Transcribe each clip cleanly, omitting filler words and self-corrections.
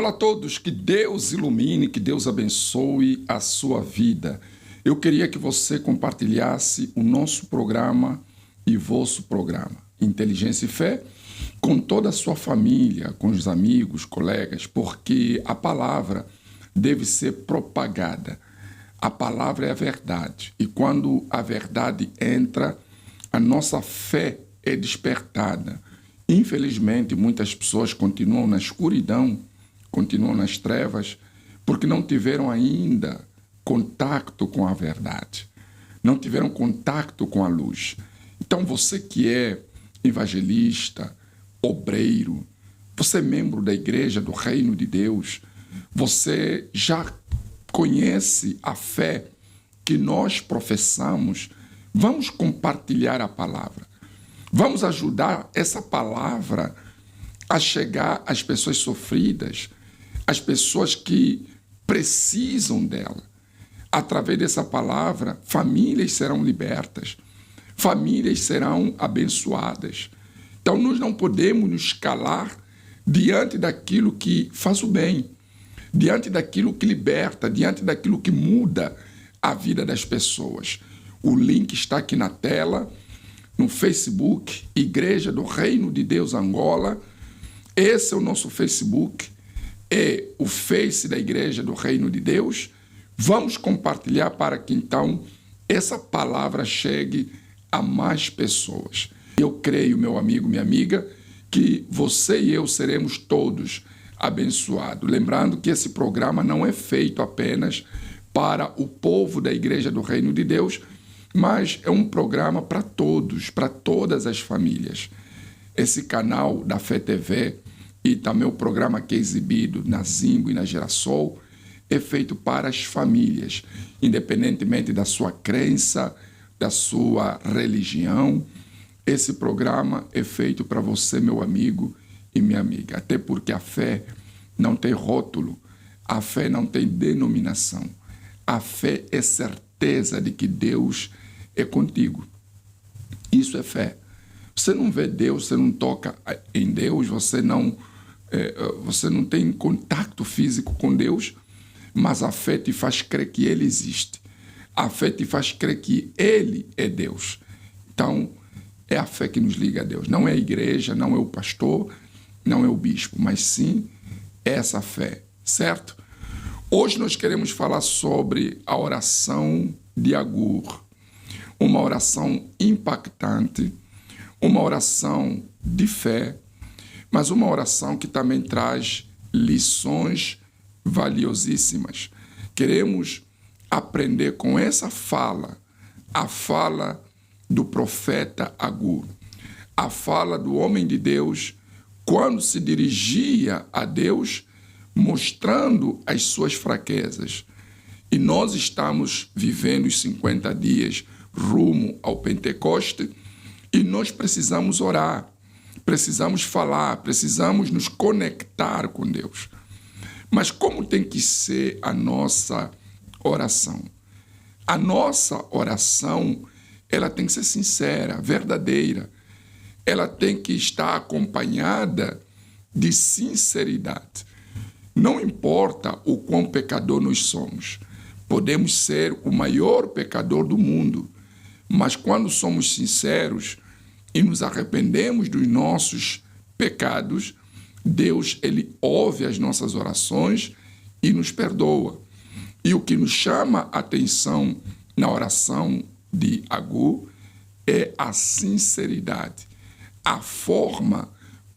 Olá a todos, que Deus ilumine, que Deus abençoe a sua vida. Eu queria que você compartilhasse o nosso programa e vosso programa, Inteligência e Fé, com toda a sua família, com os amigos, colegas, porque a palavra deve ser propagada. A palavra é a verdade e quando a verdade entra, a nossa fé é despertada. Infelizmente, muitas pessoas continuam na escuridão, continuam nas trevas, porque não tiveram ainda contato com a verdade, não tiveram contato com a luz. Então, você que é evangelista, obreiro, você é membro da Igreja do Reino de Deus, você já conhece a fé que nós professamos, vamos compartilhar a palavra. Vamos ajudar essa palavra a chegar às pessoas sofridas, às pessoas que precisam dela. Através dessa palavra, famílias serão libertas, famílias serão abençoadas. Então, nós não podemos nos calar diante daquilo que faz o bem, diante daquilo que liberta, diante daquilo que muda a vida das pessoas. O link está aqui na tela, no Facebook, Igreja do Reino de Deus Angola. Esse é o nosso Facebook, é o Face da Igreja do Reino de Deus. Vamos compartilhar para que então essa palavra chegue a mais pessoas. Eu creio, meu amigo, minha amiga, que você e eu seremos todos abençoados. Lembrando que esse programa não é feito apenas para o povo da Igreja do Reino de Deus, mas é um programa para todos, para todas as famílias. Esse canal da Fé TV e também o programa que é exibido na Zimbo e na Girassol é feito para as famílias, independentemente da sua crença, da sua religião. Esse programa é feito para você, meu amigo e minha amiga, até porque a fé não tem rótulo, a fé não tem denominação. A fé é certeza de que Deus é contigo. Isso é fé. Você não vê Deus, você não toca em Deus, você não tem contato físico com Deus, mas a fé te faz crer que Ele existe. A fé te faz crer que Ele é Deus. Então, é a fé que nos liga a Deus. Não é a igreja, não é o pastor, não é o bispo, mas sim essa fé, certo? Hoje nós queremos falar sobre a oração de Agur. Uma oração impactante, uma oração de fé, mas uma oração que também traz lições valiosíssimas. Queremos aprender com essa fala, a fala do profeta Agur, a fala do homem de Deus, quando se dirigia a Deus, mostrando as suas fraquezas. E nós estamos vivendo os 50 dias rumo ao Pentecoste e nós precisamos orar, precisamos falar, precisamos nos conectar com Deus. Mas como tem que ser a nossa oração? A nossa oração, ela tem que ser sincera, verdadeira. Ela tem que estar acompanhada de sinceridade. Não importa o quão pecador nós somos. Podemos ser o maior pecador do mundo, mas quando somos sinceros e nos arrependemos dos nossos pecados, Deus, Ele ouve as nossas orações e nos perdoa. E o que nos chama a atenção na oração de Agur é a sinceridade, a forma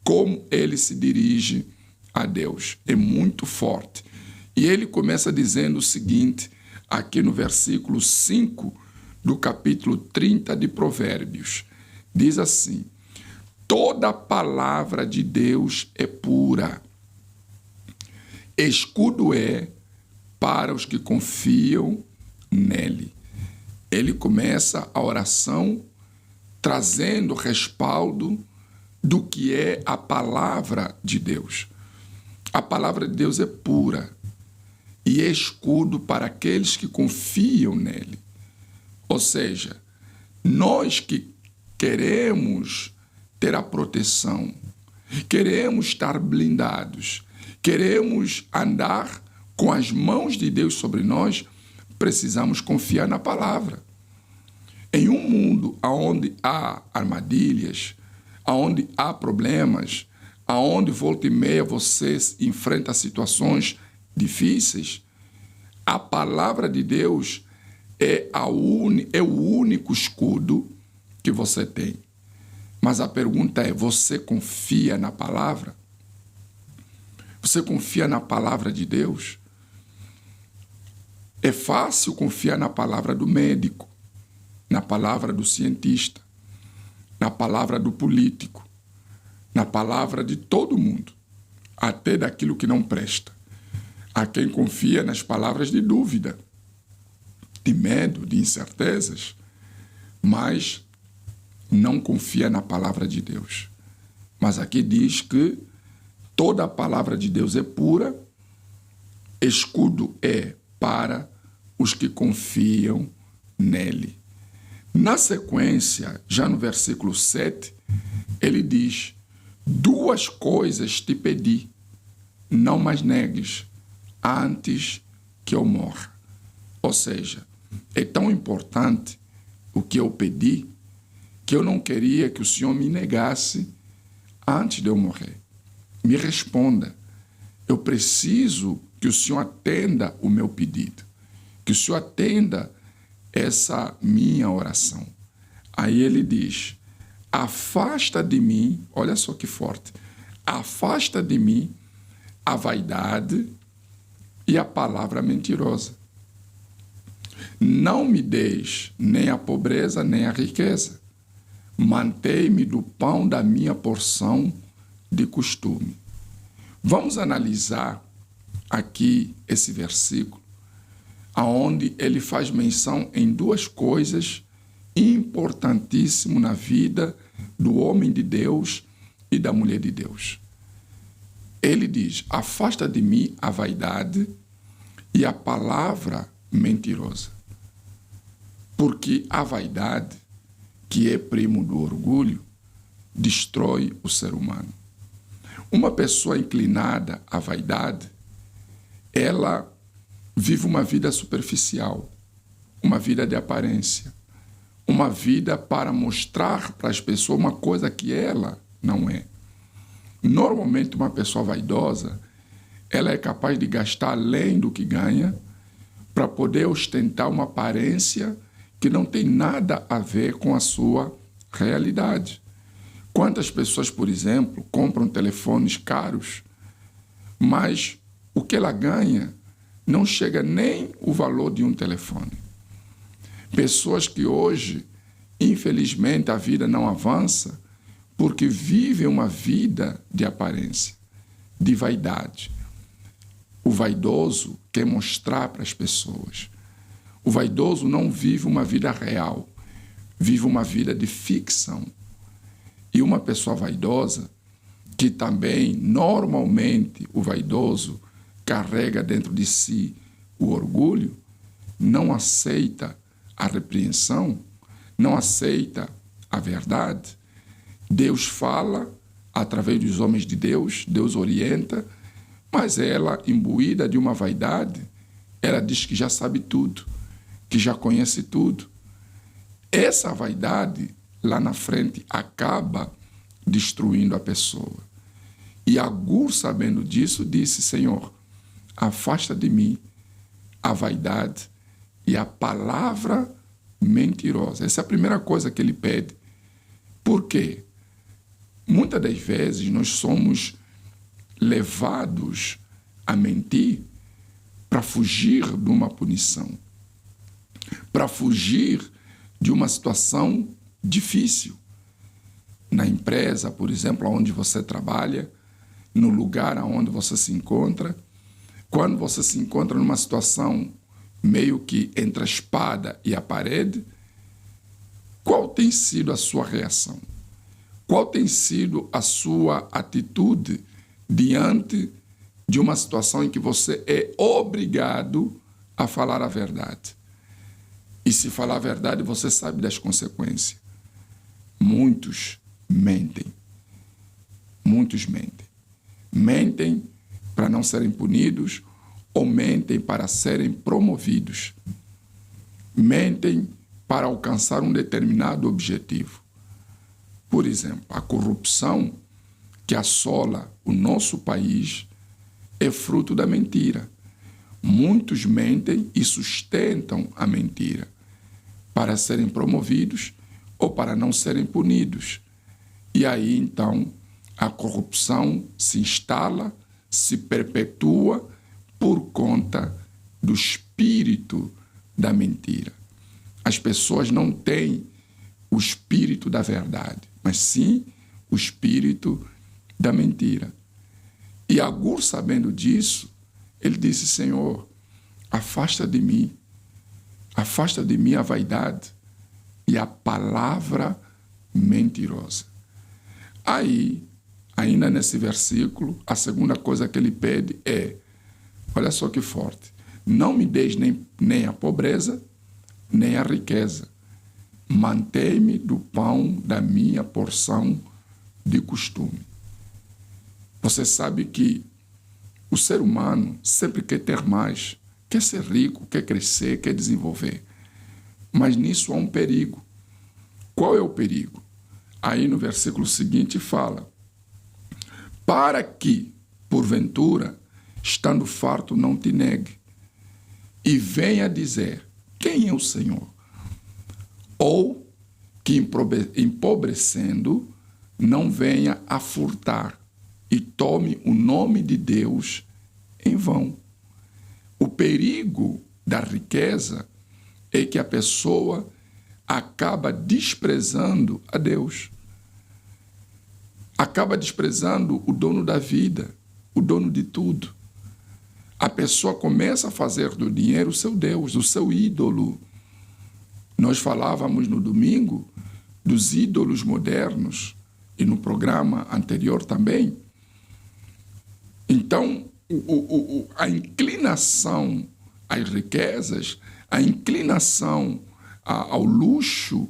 como ele se dirige a Deus. É muito forte. E ele começa dizendo o seguinte, aqui no versículo 5 do capítulo 30 de Provérbios. Diz assim: toda palavra de Deus é pura. Escudo é para os que confiam nele. Ele começa a oração trazendo respaldo do que é a palavra de Deus. A palavra de Deus é pura e é escudo para aqueles que confiam nele. Ou seja, nós que queremos ter a proteção, queremos estar blindados, Queremos andar com as mãos de Deus sobre nós, precisamos confiar na palavra. Em um mundo onde há armadilhas, onde há problemas, onde volta e meia você enfrenta situações difíceis, a palavra de Deus é o único escudo que você tem. Mas a pergunta é, você confia na palavra? Você confia na palavra de Deus? É fácil confiar na palavra do médico, na palavra do cientista, na palavra do político, na palavra de todo mundo, até daquilo que não presta. Há quem confia nas palavras de dúvida, de medo, de incertezas, mas não confia na palavra de Deus. Mas aqui diz que toda a palavra de Deus é pura, escudo é para os que confiam nele. Na sequência, já no versículo 7, ele diz: 2 coisas te pedi, não mais negues, antes que eu morra. Ou seja, é tão importante o que eu pedi, que eu não queria que o Senhor me negasse antes de eu morrer. Me responda. Eu preciso que o Senhor atenda o meu pedido, que o Senhor atenda essa minha oração. Aí ele diz: afasta de mim, olha só que forte, afasta de mim a vaidade e a palavra mentirosa. Não me deis nem a pobreza nem a riqueza. Mantei-me do pão da minha porção de costume. Vamos analisar aqui esse versículo, aonde ele faz menção em 2 coisas importantíssimas na vida do homem de Deus e da mulher de Deus. Ele diz: afasta de mim a vaidade e a palavra mentirosa. Porque a vaidade, que é primo do orgulho, destrói o ser humano. Uma pessoa inclinada à vaidade, ela vive uma vida superficial, uma vida de aparência, uma vida para mostrar para as pessoas uma coisa que ela não é. Normalmente, uma pessoa vaidosa, ela é capaz de gastar além do que ganha para poder ostentar uma aparência que não tem nada a ver com a sua realidade. Quantas pessoas, por exemplo, compram telefones caros, mas o que ela ganha não chega nem o valor de um telefone. Pessoas que hoje, infelizmente, a vida não avança porque vivem uma vida de aparência, de vaidade. O vaidoso quer mostrar para as pessoas. O vaidoso não vive uma vida real, vive uma vida de ficção. E uma pessoa vaidosa, que também, normalmente, o vaidoso carrega dentro de si o orgulho, não aceita a repreensão, não aceita a verdade. Deus fala através dos homens de Deus, Deus orienta, mas ela, imbuída de uma vaidade, ela diz que já sabe tudo, que já conhece tudo. Essa vaidade, lá na frente, acaba destruindo a pessoa. E Agur, sabendo disso, disse: Senhor, afasta de mim a vaidade e a palavra mentirosa. Essa é a primeira coisa que ele pede. Por quê? Muitas das vezes nós somos levados a mentir para fugir de uma punição, para fugir de uma situação difícil. Na empresa, por exemplo, onde você trabalha, no lugar onde você se encontra, quando você se encontra numa situação meio que entre a espada e a parede, qual tem sido a sua reação? Qual tem sido a sua atitude diante de uma situação em que você é obrigado a falar a verdade? E se falar a verdade, você sabe das consequências. Muitos mentem. Muitos mentem. Mentem para não serem punidos, ou mentem para serem promovidos. Mentem para alcançar um determinado objetivo. Por exemplo, a corrupção que assola o nosso país é fruto da mentira. Muitos mentem e sustentam a mentira para serem promovidos ou para não serem punidos. E aí, então, a corrupção se instala, se perpetua por conta do espírito da mentira. As pessoas não têm o espírito da verdade, mas sim o espírito da mentira. E Agur, sabendo disso, ele disse: Senhor, afasta de mim a vaidade e a palavra mentirosa. Aí, ainda nesse versículo, a segunda coisa que ele pede é, olha só que forte, não me deis nem a pobreza, nem a riqueza. Mantém-me do pão da minha porção de costume. Você sabe que o ser humano sempre quer ter mais, quer ser rico, quer crescer, quer desenvolver. Mas nisso há um perigo. Qual é o perigo? Aí no versículo seguinte fala: para que, porventura, estando farto, não te negue, e venha dizer: quem é o Senhor? Ou que, empobrecendo, não venha a furtar e tome o nome de Deus em vão. O perigo da riqueza é que a pessoa acaba desprezando a Deus. Acaba desprezando o dono da vida, o dono de tudo. A pessoa começa a fazer do dinheiro o seu Deus, o seu ídolo. Nós falávamos no domingo dos ídolos modernos e no programa anterior também. Então, a inclinação às riquezas, a inclinação ao luxo,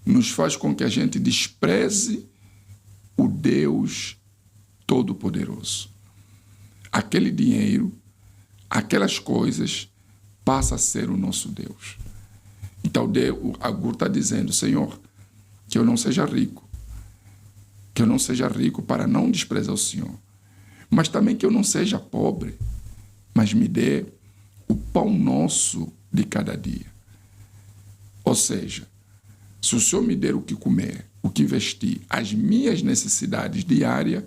nos faz com que a gente despreze o Deus Todo-Poderoso. Aquele dinheiro, aquelas coisas, passa a ser o nosso Deus. Então, Agur está dizendo: Senhor, que eu não seja rico. Que eu não seja rico para não desprezar o Senhor. Mas também que eu não seja pobre, mas me dê o pão nosso de cada dia. Ou seja, se o Senhor me der o que comer, o que vestir, as minhas necessidades diárias,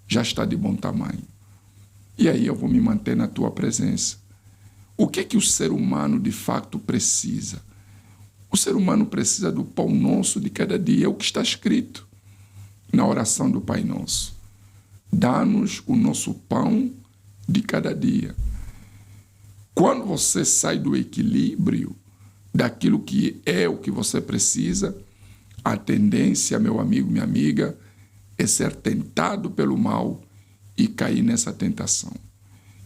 já está de bom tamanho. E aí eu vou me manter na tua presença. O que é que o ser humano de fato precisa? O ser humano precisa do pão nosso de cada dia, é o que está escrito na oração do Pai Nosso. Dá-nos o nosso pão de cada dia. Quando você sai do equilíbrio daquilo que é o que você precisa, a tendência, meu amigo, minha amiga, é ser tentado pelo mal e cair nessa tentação.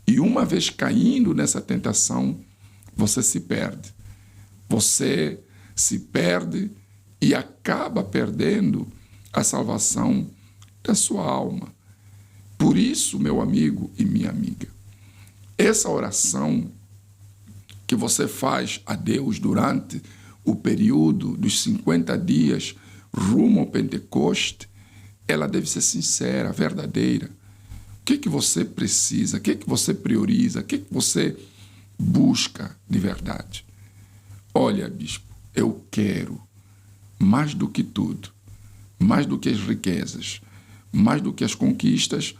E uma vez caindo nessa tentação, você se perde. Você se perde e acaba perdendo a salvação da sua alma. Por isso, meu amigo e minha amiga, essa oração que você faz a Deus durante o período dos 50 dias rumo ao Pentecoste, ela deve ser sincera, verdadeira. O que é que você precisa? O que é que você prioriza? O que é que você busca de verdade? Olha, bispo, eu quero mais do que tudo, mais do que as riquezas, mais do que as conquistas,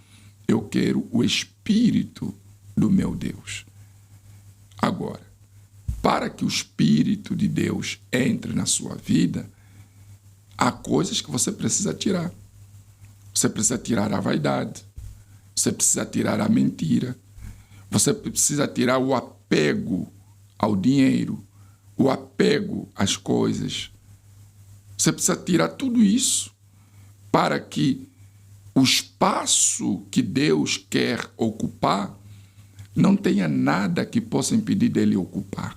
eu quero o Espírito do meu Deus. Agora, para que o Espírito de Deus entre na sua vida, há coisas que você precisa tirar. Você precisa tirar a vaidade, você precisa tirar a mentira, você precisa tirar o apego ao dinheiro, o apego às coisas. Você precisa tirar tudo isso para que o espaço que Deus quer ocupar não tenha nada que possa impedir dele ocupar.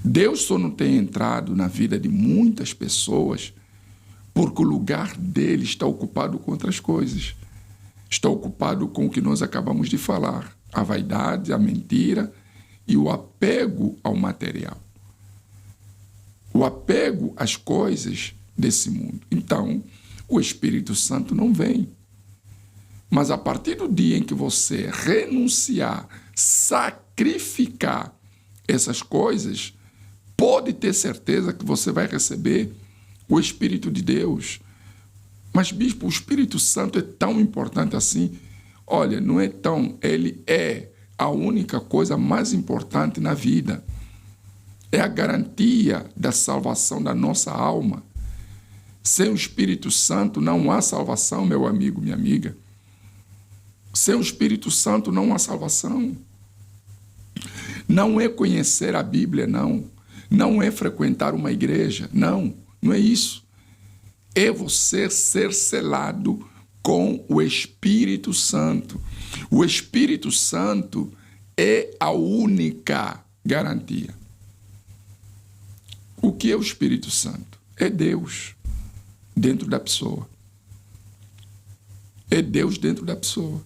Deus só não tem entrado na vida de muitas pessoas porque o lugar dele está ocupado com outras coisas. está ocupado com o que nós acabamos de falar, a vaidade, a mentira e o apego ao material. O apego às coisas desse mundo. Então, o Espírito Santo não vem. Mas a partir do dia em que você renunciar, sacrificar essas coisas, pode ter certeza que você vai receber o Espírito de Deus. Mas, bispo, o Espírito Santo é tão importante assim? Olha, não é tão. Ele é a única coisa mais importante na vida. É a garantia da salvação da nossa alma. Sem o Espírito Santo não há salvação, meu amigo, minha amiga. Sem o Espírito Santo não há salvação. Não é conhecer a Bíblia, não. Não é frequentar uma igreja, não. Não é isso. É você ser selado com o Espírito Santo. O Espírito Santo é a única garantia. O que é o Espírito Santo? É Deus dentro da pessoa. É Deus dentro da pessoa.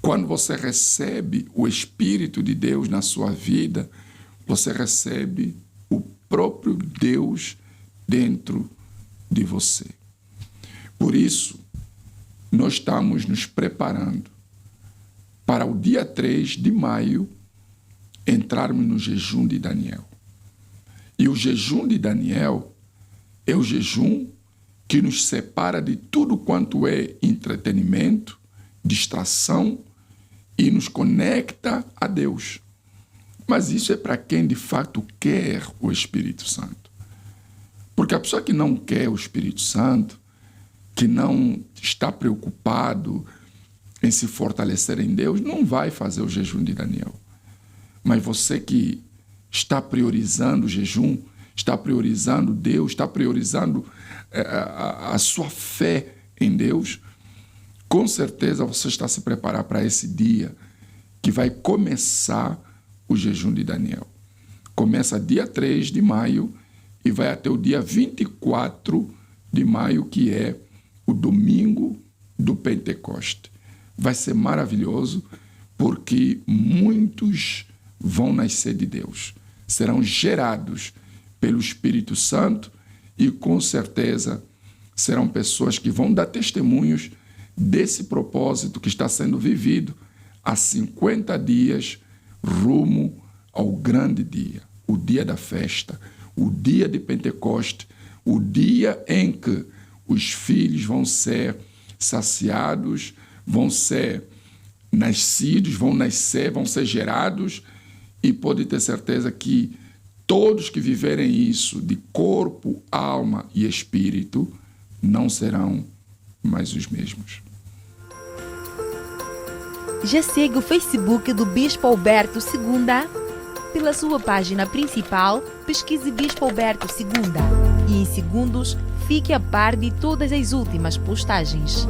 Quando você recebe o Espírito de Deus na sua vida, você recebe o próprio Deus dentro de você. Por isso, nós estamos nos preparando para o dia 3 de maio entrarmos no jejum de Daniel. E o jejum de Daniel é o jejum que nos separa de tudo quanto é entretenimento, distração e nos conecta a Deus. Mas isso é para quem de fato quer o Espírito Santo. Porque a pessoa que não quer o Espírito Santo, que não está preocupado em se fortalecer em Deus, não vai fazer o jejum de Daniel. Mas você que está priorizando o jejum, está priorizando Deus, está priorizando a sua fé em Deus, com certeza você está se preparando para esse dia que vai começar o jejum de Daniel. Começa dia 3 de maio e vai até o dia 24 de maio, que é o domingo do Pentecoste. Vai ser maravilhoso porque muitos vão nascer de Deus. Serão gerados pelo Espírito Santo e, com certeza, serão pessoas que vão dar testemunhos desse propósito que está sendo vivido há 50 dias rumo ao grande dia, o dia da festa, o dia de Pentecoste, o dia em que os filhos vão ser saciados, vão ser nascidos, vão nascer, vão ser gerados, e pode ter certeza que todos que viverem isso de corpo, alma e espírito não serão mais os mesmos. Já segue o Facebook do Bispo Alberto Segunda? Pela sua página principal, pesquise Bispo Alberto Segunda e em segundos fique a par de todas as últimas postagens.